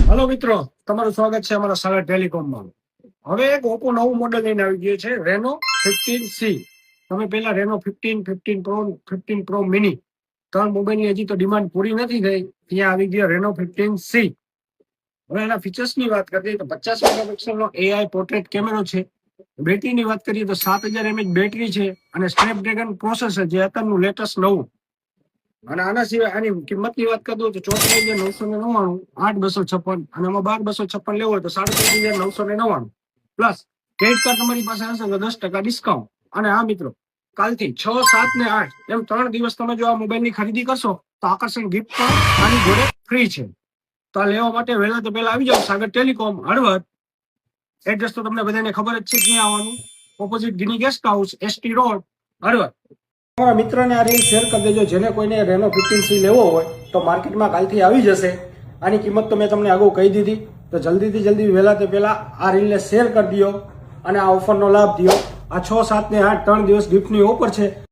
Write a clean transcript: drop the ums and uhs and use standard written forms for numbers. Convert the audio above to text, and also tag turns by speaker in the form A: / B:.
A: Hello મિત્રો, તમારું સ્વાગત છે અમારા સાગર ટેલિકોમમાં. હવે એક ઓપ્પો નવું મોડેલ લઈને આવી ગયું છે, રેનો 15C. તમે પહેલા રેનો 15, 15 પ્રો, 15 પ્રો મિની ત્રણ મોબાઈલની હજી તો ડિમાન્ડ પૂરી નથી થઈ, ત્યાં આવી ગયો રેનો 15C. હવે એના ફીચર્સની વાત કરીએ તો 50 મેગાપિક્સલનો AI પોર્ટ્રેટ કેમેરો છે. બેટરીની વાત કરીએ તો 7000 mAh બેટરી છે અને સ્નેપડ્રેગન પ્રોસેસર જે અત્યારનું લેટેસ્ટ નવું. અને આના સિવાય આની કિંમતની વાત કરું તો 34,999, 8,256 અને આમાં 12,256 લેવો હોય તો 37,999 પ્લસ ક્રેડિટ કાર્ડ તમારી પાસે હશે તો 10% ડિસ્કાઉન્ટ. અને આ મિત્રો, કાલથી 6, 7 ને 8 એમ 3 દિવસ તમે જો આ મોબાઈલની ખરીદી કરશો તો આકર્ષણ ગિફ્ટ પણ આની જોડે ફ્રી છે. તો આ લેવા માટે વહેલા તો પહેલા આવી જાઓ સાગર ટેલિકોમ હળવદ. એડ્રેસ તો તમને બધાને ખબર જ છે, ક્યાં આવવાનું. Opposite guinea guest house, ST road, Halvad. તમારા મિત્રને આ રીલ શેર કરી દેજો. જેને કોઈને રેનો 15C લેવો હોય તો માર્કેટમાં કાલથી આવી જશે. આની કિંમત તો મેં તમને અગાઉ કહી દીધી, તો જલ્દીથી જલ્દી વહેલા તે પહેલા આ રીલને શેર કરી દો અને આ ઓફરનો લાભ દો. આ 6, 7 ને 8 3 દિવસ ગિફ્ટની ઓફર છે.